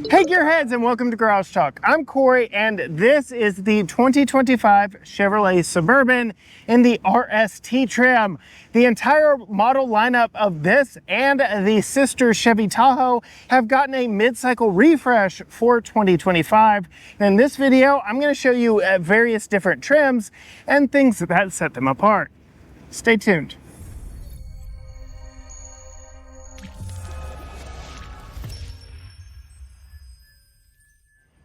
Hey gearheads, and welcome to Garage Talk. I'm Corey and this is the 2025 Chevrolet Suburban in the RST trim. The entire model lineup of this and the sister Chevy Tahoe have gotten a mid-cycle refresh for 2025. In this video, I'm going to show you various different trims and things that set them apart. Stay tuned.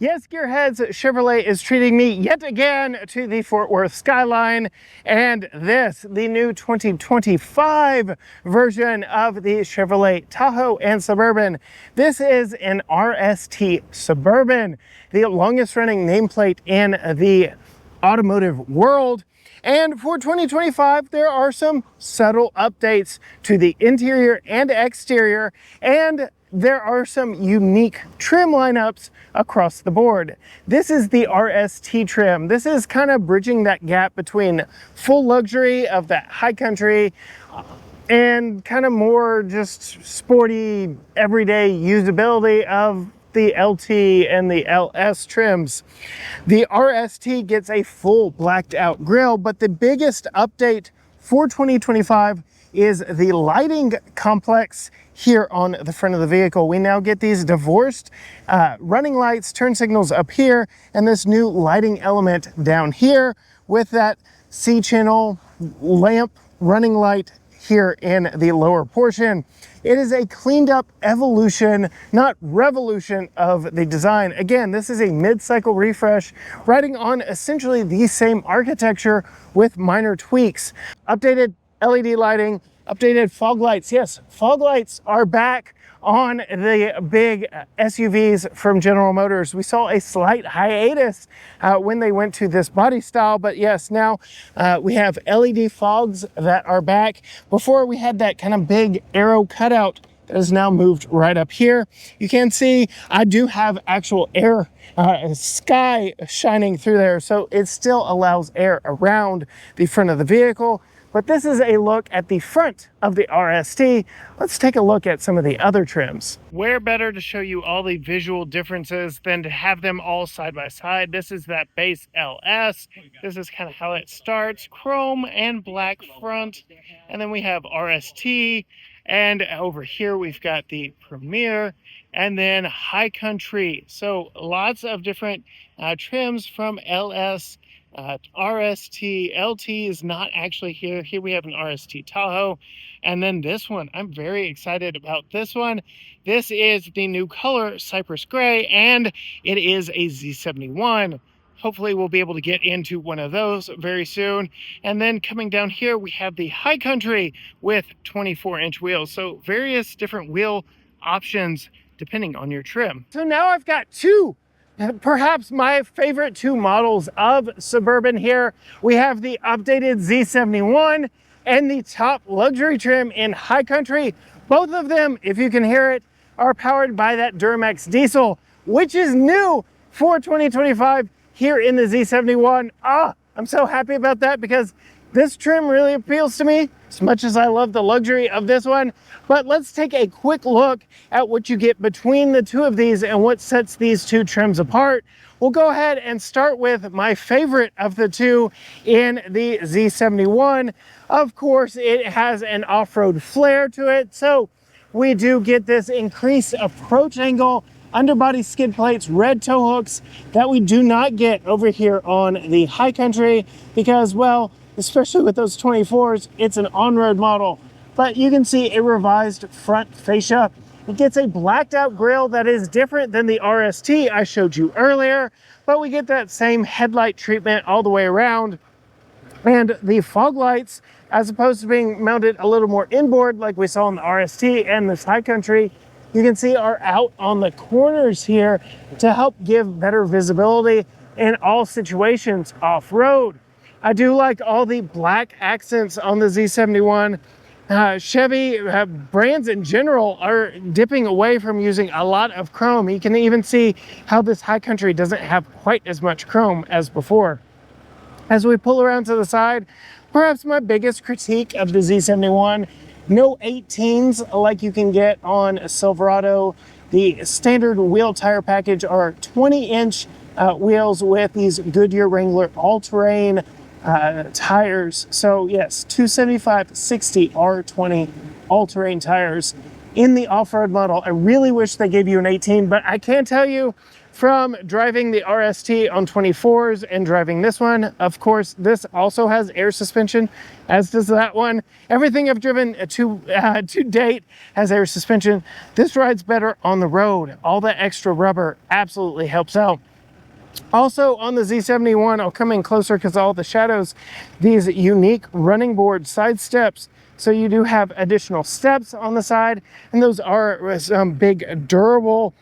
Yes, gearheads, Chevrolet is treating me yet again to the Fort Worth skyline, and this, the new 2025 version of the Chevrolet Tahoe and Suburban. This is an RST Suburban, the longest running nameplate in the automotive world. And for 2025, there are some subtle updates to the interior and exterior, and there are some unique trim lineups across the board. This is the RST trim. This is kind of bridging that gap between full luxury of that high country and kind of more just sporty, everyday usability of the LT and the LS trims. The RST gets a full blacked out grille, but the biggest update for 2025 is the lighting complex here on the front of the vehicle. We now get these divorced running lights, turn signals up here, and this new lighting element down here with that C-channel lamp running light here in the lower portion. It is a cleaned up evolution, not revolution, of the design. Again, this is a mid-cycle refresh, riding on essentially the same architecture with minor tweaks. Updated LED lighting, updated fog lights. Yes, fog lights are back on the big SUVs from General Motors. We saw a slight hiatus when they went to this body style, but yes, now we have LED fogs that are back. Before we had that kind of big arrow cutout that is now moved right up here. You can see I do have actual air sky shining through there, so it still allows air around the front of the vehicle. But this is a look at the front of the RST. Let's take a look at some of the other trims. Where better to show you all the visual differences than to have them all side by side. This is that base LS. This is kind of how it starts. Chrome and black front. And then we have RST. And over here we've got the Premier and then High Country. So lots of different trims from LS. RST, LT is not actually here. Here we have an RST Tahoe. And then this one, I'm very excited about this one. This is the new color, Cypress Gray, and it is a Z71. Hopefully we'll be able to get into one of those very soon. And then coming down here, we have the High Country with 24-inch wheels. So various different wheel options depending on your trim. So now I've got perhaps my favorite two models of Suburban here. We have the updated Z71 and the top luxury trim in High Country. Both of them, if you can hear it, are powered by that Duramax diesel, which is new for 2025 here in the Z71. I'm so happy about that because this trim really appeals to me as much as I love the luxury of this one. But let's take a quick look at what you get between the two of these and what sets these two trims apart. We'll go ahead and start with my favorite of the two in the Z71. Of course, it has an off-road flair to it. So we do get this increased approach angle, underbody skid plates, red tow hooks that we do not get over here on the High Country because, well, especially with those 24s, it's an on-road model. But you can see a revised front fascia. It gets a blacked out grille that is different than the RST I showed you earlier, but we get that same headlight treatment all the way around. And the fog lights, as opposed to being mounted a little more inboard like we saw in the RST and this High Country, you can see are out on the corners here to help give better visibility in all situations off-road. I do like all the black accents on the Z71. Chevy brands in general are dipping away from using a lot of chrome. You can even see how this High Country doesn't have quite as much chrome as before. As we pull around to the side, perhaps my biggest critique of the Z71, no 18s like you can get on a Silverado The standard wheel tire package are 20-inch wheels with these Goodyear Wrangler all-terrain tires. So yes, 275/60 R20 all-terrain tires in the off-road model. I really wish they gave you an 18, but I can tell you from driving the RST on 24s and driving this one, of course, this also has air suspension, as does that one. Everything I've driven to date has air suspension. This rides better on the road. All that extra rubber absolutely helps out. Also on the Z71, I'll come in closer because all the shadows, these unique running board side steps. So you do have additional steps on the side, and those are some big durable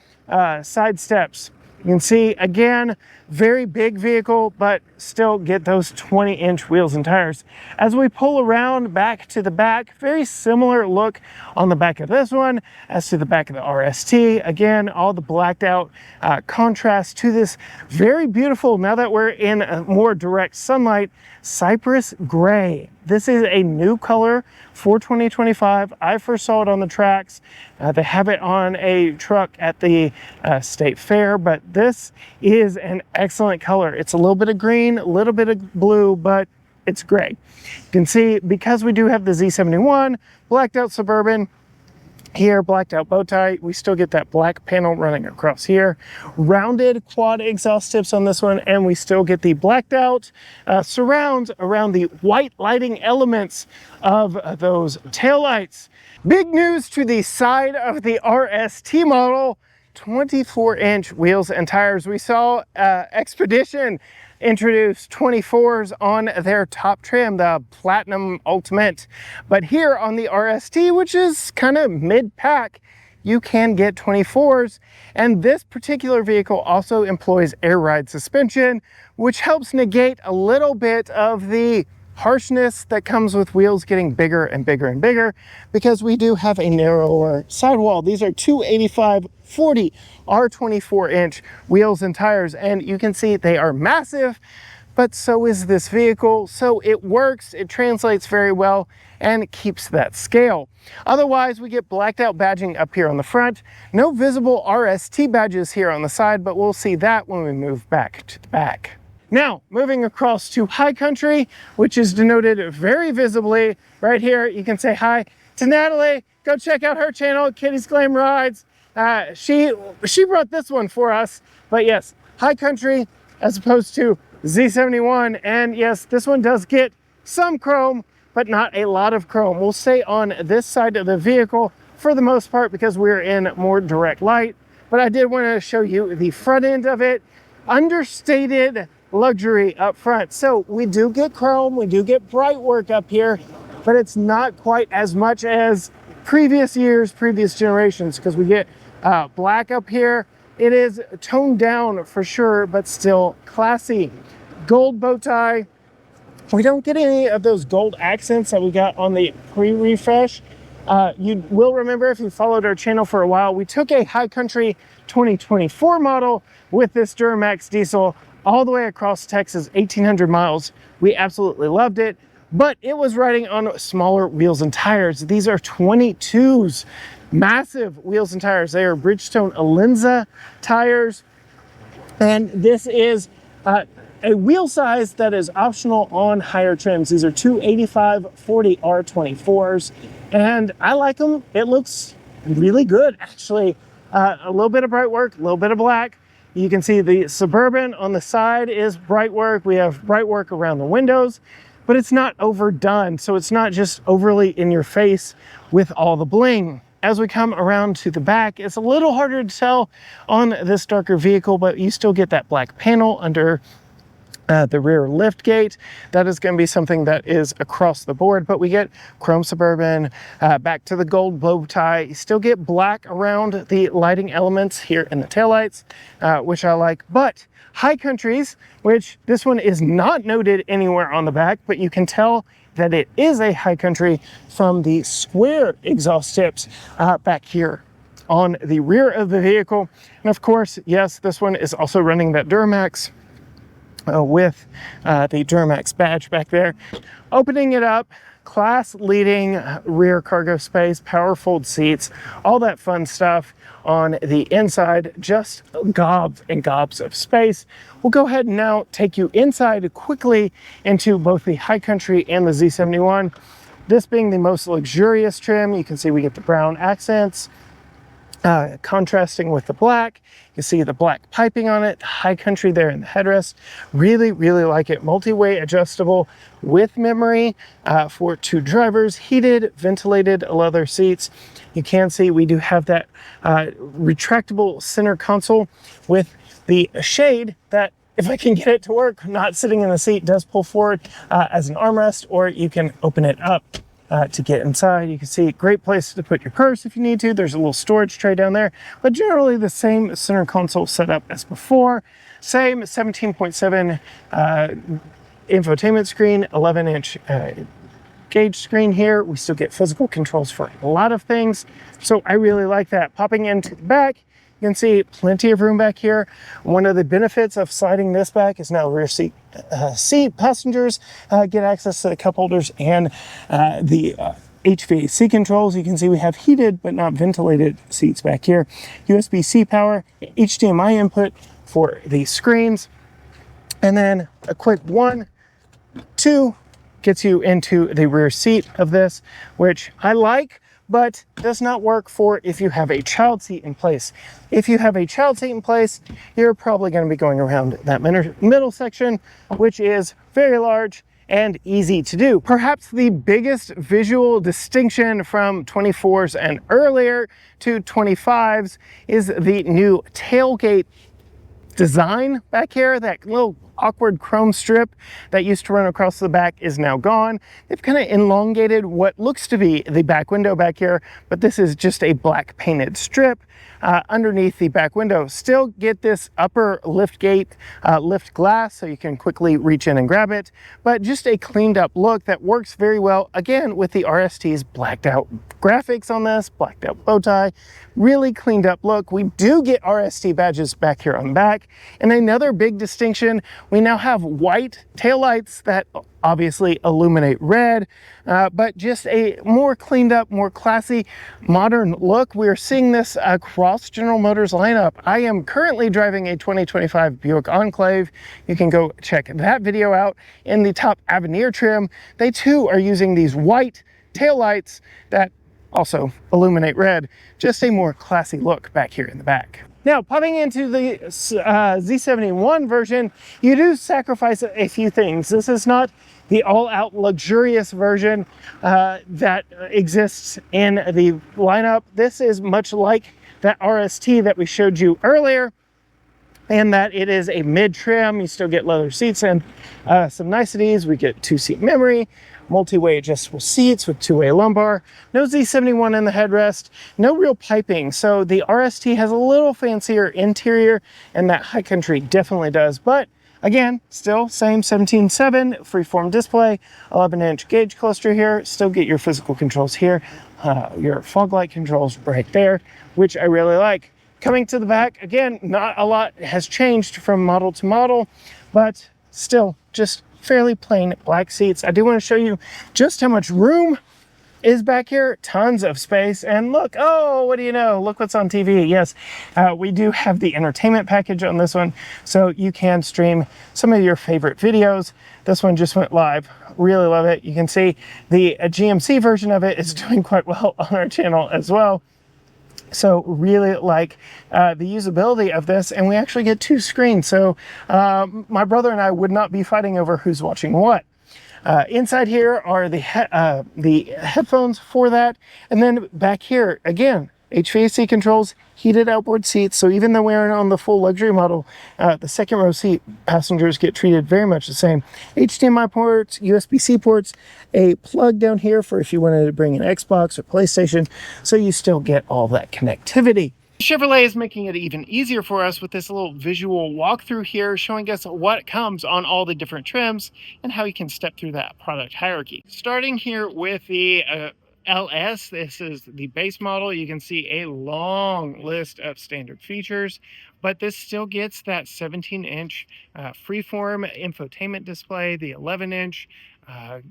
side steps. You can see, again, very big vehicle, but still get those 20-inch wheels and tires. As we pull around back to the back, very similar look on the back of this one as to the back of the RST. Again, all the blacked out contrast to this very beautiful, now that we're in a more direct sunlight, cypress gray. This is a new color for 2025. I first saw it on the tracks. They have it on a truck at the state fair, but this is an excellent color. It's a little bit of green, a little bit of blue, but it's gray. You can see, because we do have the Z71, blacked out Suburban, here, blacked out bow tie, we still get that black panel running across here. Rounded quad exhaust tips on this one, and we still get the blacked out surrounds around the white lighting elements of those taillights. Big news to the side of the RST model, 24-inch wheels and tires. We saw Expedition introduce 24s on their top trim, the Platinum Ultimate. But here on the RST, which is kind of mid-pack, you can get 24s. And this particular vehicle also employs air ride suspension, which helps negate a little bit of the harshness that comes with wheels getting bigger and bigger and bigger, because we do have a narrower sidewall. These are 285/40 R24-inch wheels and tires, and you can see they are massive, but so is this vehicle. So it works, it translates very well, and keeps that scale. Otherwise, we get blacked out badging up here on the front. No visible RST badges here on the side, but we'll see that when we move back to the back. Now, moving across to High Country, which is denoted very visibly right here. You can say hi to Natalie. Go check out her channel, Kitty's Glam Rides. She brought this one for us. But yes, High Country as opposed to Z71. And yes, this one does get some chrome, but not a lot of chrome. We'll stay on this side of the vehicle for the most part because we're in more direct light. But I did want to show you the front end of it. Understated luxury up front. So we do get chrome, we do get bright work up here, but it's not quite as much as previous years, previous generations, because we get black up here. It is toned down for sure, but still classy. Gold bow tie. We don't get any of those gold accents that we got on the pre-refresh. You will remember, if you followed our channel for a while, we took a High Country 2024 model with this Duramax diesel all the way across Texas, 1,800 miles. We absolutely loved it, but it was riding on smaller wheels and tires. These are 22s, massive wheels and tires. They are Bridgestone Alenza tires, and this is a wheel size that is optional on higher trims. These are 285/40 R24s, and I like them. It looks really good, actually. A little bit of bright work, a little bit of black. You can see the Suburban on the side is bright work. We have bright work around the windows, but it's not overdone. So it's not just overly in your face with all the bling. As we come around to the back, it's a little harder to tell on this darker vehicle, but you still get that black panel under the rear lift gate. That is going to be something that is across the board, but we get chrome Suburban, back to the gold bow tie. You still get black around the lighting elements here in the taillights, which I like. But High Countries, which this one is not noted anywhere on the back, but you can tell that it is a High Country from the square exhaust tips back here on the rear of the vehicle. And of course, yes, this one is also running that Duramax with the Duramax badge back there. Opening it up, class-leading rear cargo space, power fold seats, all that fun stuff on the inside, just gobs and gobs of space. We'll go ahead and now take you inside quickly into both the High Country and the Z71. This being the most luxurious trim, you can see we get the brown accents, contrasting with the black. You see the black piping on it, High Country there in the headrest. Really, really like it. Multi-way adjustable with memory for 2 drivers, heated, ventilated leather seats. You can see we do have that retractable center console with the shade that, if I can get it to work, not sitting in the seat, does pull forward as an armrest, or you can open it up to get inside. You can see great place to put your purse if you need to. There's a little storage tray down there, but generally the same center console setup as before. Same 17.7 infotainment screen, 11-inch gauge screen here. We still get physical controls for a lot of things, so I really like that. Popping into the back, you can see plenty of room back here. One of the benefits of sliding this back is now rear seat passengers get access to the cup holders and the HVAC controls. You can see we have heated but not ventilated seats back here. USB-C power, HDMI input for the screens, and then a quick 1, 2 gets you into the rear seat of this, which I like, but does not work for if you have a child seat in place. If you have a child seat in place, you're probably going to be going around that middle section, which is very large and easy to do. Perhaps the biggest visual distinction from 24s and earlier to 25s is the new tailgate design back here. That little awkward chrome strip that used to run across the back is now gone. They've kind of elongated what looks to be the back window back here, but this is just a black painted strip underneath the back window. Still get this upper lift gate, lift glass, so you can quickly reach in and grab it, but just a cleaned up look that works very well, again, with the RST's blacked out graphics on this, blacked out bow tie, really cleaned up look. We do get RST badges back here on the back, and another big distinction, we now have white taillights that obviously illuminate red, but just a more cleaned up, more classy, modern look. We're seeing this across General Motors lineup. I am currently driving a 2025 Buick Enclave. You can go check that video out. In the top Avenir trim, they too are using these white taillights that also illuminate red. Just a more classy look back here in the back. Now, popping into the Z71 version, you do sacrifice a few things. This is not the all-out luxurious version that exists in the lineup. This is much like that RST that we showed you earlier, and that it is a mid-trim. You still get leather seats and some niceties. We get 2-seat memory, multi-way adjustable seats with 2-way lumbar, no Z71 in the headrest, no real piping. So the RST has a little fancier interior, and that High Country definitely does. But again, still same 17.7 freeform display, 11-inch gauge cluster here. Still get your physical controls here, your fog light controls right there, which I really like. Coming to the back, again, not a lot has changed from model to model, but still just fairly plain black seats. I do want to show you just how much room is back here. Tons of space. And look, oh, what do you know? Look what's on TV. Yes, we do have the entertainment package on this one, so you can stream some of your favorite videos. This one just went live. Really love it. You can see the GMC version of it is doing quite well on our channel as well. So really like the usability of this, and we actually get 2 screens. So my brother and I would not be fighting over who's watching what. Inside here are the headphones for that. And then back here, again, HVAC controls, heated outboard seats. So even though we're on the full luxury model, the second row seat passengers get treated very much the same. HDMI ports, USB-C ports, a plug down here for if you wanted to bring an Xbox or PlayStation. So you still get all that connectivity. Chevrolet is making it even easier for us with this little visual walkthrough here, showing us what comes on all the different trims and how you can step through that product hierarchy. Starting here with the LS, this is the base model. You can see a long list of standard features, but this still gets that 17-inch freeform infotainment display, the 11-inch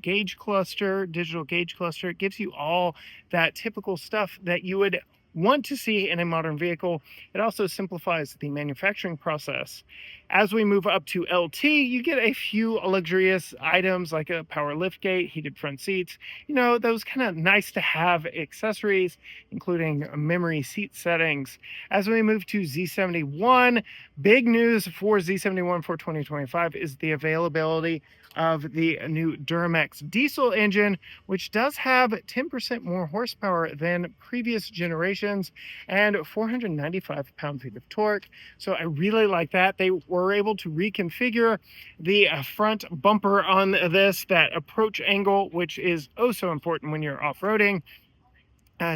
gauge cluster, digital gauge cluster. It gives you all that typical stuff that you would want to see in a modern vehicle. It also simplifies the manufacturing process. As we move up to LT, you get a few luxurious items like a power liftgate, heated front seats, you know, those kind of nice to have accessories, including memory seat settings. As we move to Z71, big news for Z71 for 2025 is the availability of the new Duramax diesel engine, which does have 10% more horsepower than previous generations and 495 pound-feet of torque. So I really like that. They were able to reconfigure the front bumper on this, that approach angle, which is oh so important when you're off-roading.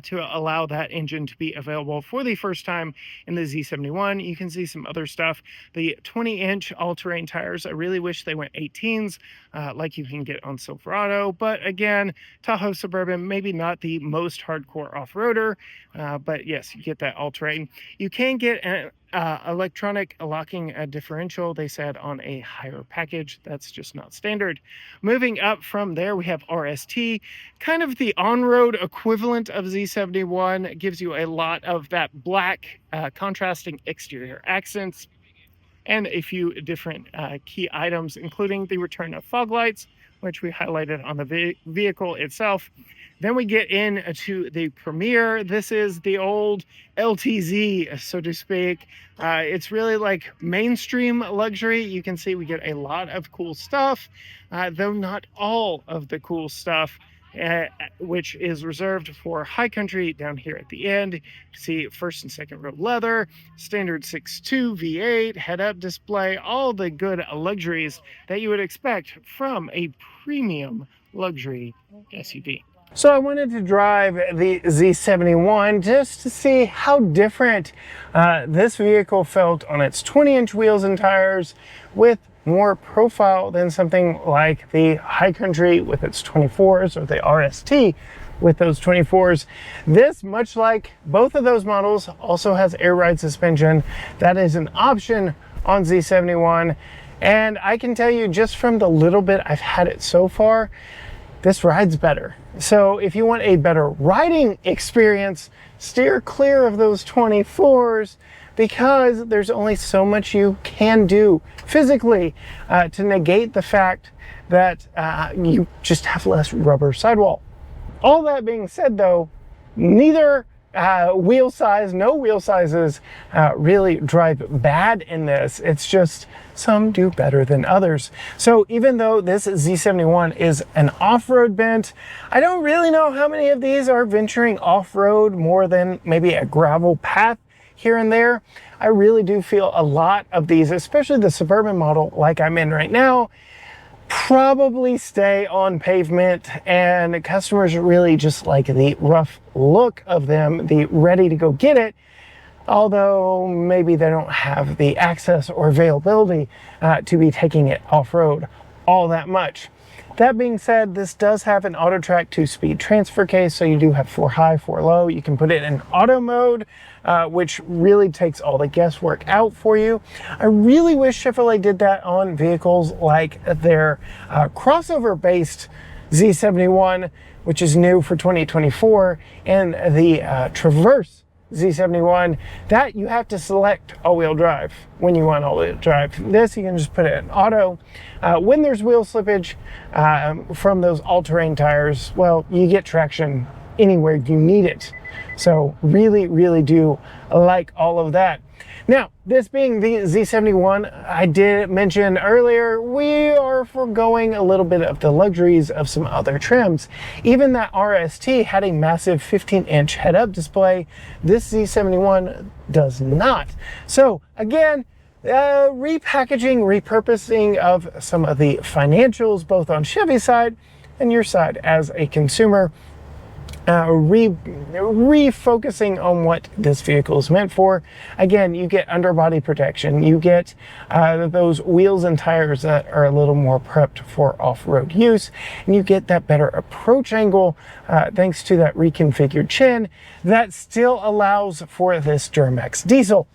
To allow that engine to be available for the first time in the Z71. You can see some other stuff. The 20-inch all-terrain tires, I really wish they went 18s like you can get on Silverado. But again, Tahoe Suburban, maybe not the most hardcore off-roader, but yes, you get that all-terrain. You can get an electronic locking differential, they said, on a higher package. That's just not standard. Moving up from there, we have RST, kind of the on-road equivalent of Z71. It gives you a lot of that black contrasting exterior accents and a few different key items, including the return of fog lights, which we highlighted on the vehicle itself. Then we get into the Premier. This is the old LTZ, so to speak. It's really like mainstream luxury. You can see we get a lot of cool stuff, though not all of the cool stuff, which is reserved for High Country down here at the end. You see first and second row leather, standard 6.2 V8, head-up display, all the good luxuries that you would expect from a premium luxury SUV. So I wanted to drive the Z71 just to see how different this vehicle felt on its 20-inch wheels and tires with more profile than something like the High Country with its 24s or the RST with those 24s. This, much like both of those models, also has air ride suspension. That is an option on Z71. And I can tell you, just from the little bit I've had it so far, this rides better. So if you want a better riding experience, steer clear of those 24s, because there's only so much you can do physically to negate the fact that you just have less rubber sidewall. All that being said, though, neither wheel size, no wheel sizes really drive bad in this. It's just some do better than others. So even though this Z71 is an off-road bent, I don't really know how many of these are venturing off-road more than maybe a gravel path here and there. I really do feel a lot of these, especially the Suburban model like I'm in right now, probably stay on pavement, and customers really just like the rough look of them, the ready to go get it, although maybe they don't have the access or availability to be taking it off-road all that much. That being said, this does have an Autotrac 2-speed transfer case, so you do have 4 high, 4 low. You can put it in auto mode, which really takes all the guesswork out for you. I really wish Chevrolet did that on vehicles like their crossover-based Z71, which is new for 2024, and the Traverse Z71, that you have to select all-wheel drive when you want all-wheel drive. This, you can just put it in auto. When there's wheel slippage from those all-terrain tires, well, you get traction anywhere you need it. So really, really do like all of that. Now, this being the Z71, I did mention earlier, we are foregoing a little bit of the luxuries of some other trims. Even that RST had a massive 15-inch head-up display. This Z71 does not. So again, repackaging, repurposing of some of the financials, both on Chevy's side and your side as a consumer. Refocusing on what this vehicle is meant for. Again, you get underbody protection, you get those wheels and tires that are a little more prepped for off-road use, and you get that better approach angle thanks to that reconfigured chin that still allows for this Duramax diesel.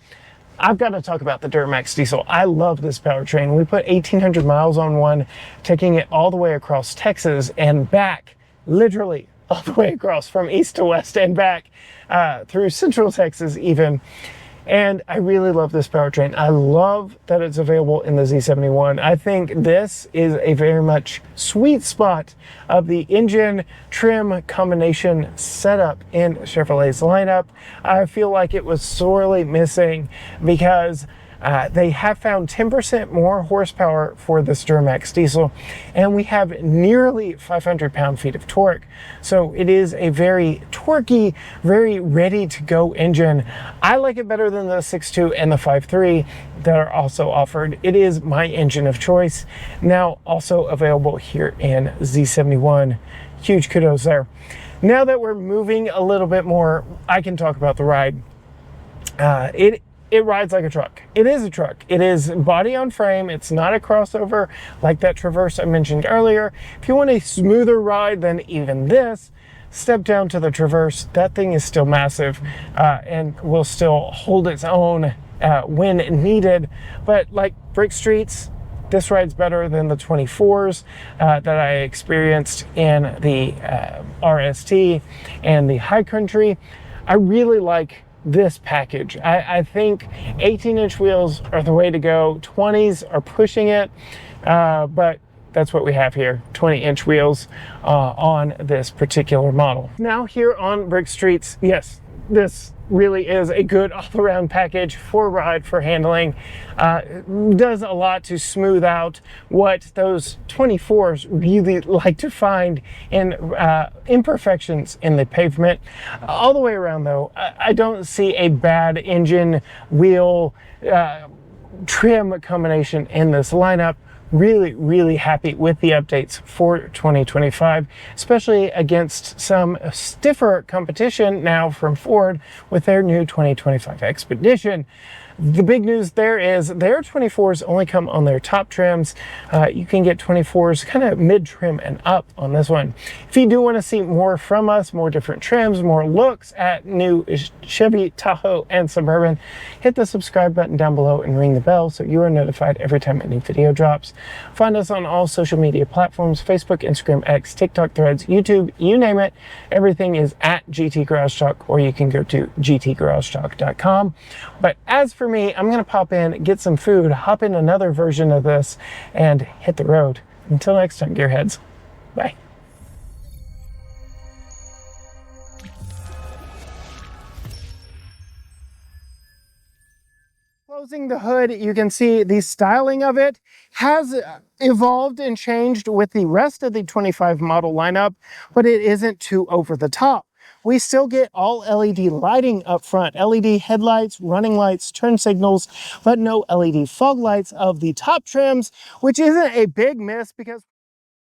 I've got to talk about the Duramax diesel. I love this powertrain. We put 1,800 miles on one, taking it all the way across Texas and back, literally all the way across from east to west and back through central Texas even. And I really love this powertrain. I love that it's available in the Z71. I think this is a very much sweet spot of the engine trim combination setup in Chevrolet's lineup. I feel like it was sorely missing because they have found 10% more horsepower for this Duramax diesel, and we have nearly 500 pound-feet of torque. So it is a very torquey, very ready-to-go engine. I like it better than the 6.2 and the 5.3 that are also offered. It is my engine of choice. Now also available here in Z71. Huge kudos there. Now that we're moving a little bit more, I can talk about the ride. It rides like a truck. It is a truck. It is body on frame. It's not a crossover like that Traverse I mentioned earlier. If you want a smoother ride than even this, step down to the Traverse. That thing is still massive and will still hold its own when needed. But like brick streets, this rides better than the 24s that I experienced in the RST and the High Country. I really like this package. I think 18-inch wheels are the way to go. 20s are pushing it, but that's what we have here, 20-inch wheels on this particular model. Now here on Brick Streets, yes, this really is a good all-around package for ride, for handling. Does a lot to smooth out what those 24s really like to find in imperfections in the pavement. All the way around though, I don't see a bad engine wheel trim combination in this lineup. Really happy with the updates for 2025, especially against some stiffer competition now from Ford with their new 2025 Expedition. The big news there is their 24s only come on their top trims. You can get 24s kind of mid-trim and up on this one. If you do want to see more from us, more different trims, more looks at new Chevy Tahoe and Suburban, hit the subscribe button down below and ring the bell so you are notified every time a new video drops. Find us on all social media platforms: Facebook, Instagram, X, TikTok, Threads, YouTube, you name it. Everything is at GT Garage Talk, or you can go to gtgaragetalk.com. But as for me, I'm gonna pop in, get some food, hop in another version of this, and hit the road. Until next time, gearheads. Bye. Closing the hood, you can see the styling of it has evolved and changed with the rest of the 25 model lineup, but it isn't too over the top. We still get all LED lighting up front, LED headlights, running lights, turn signals, but no LED fog lights of the top trims, which isn't a big miss because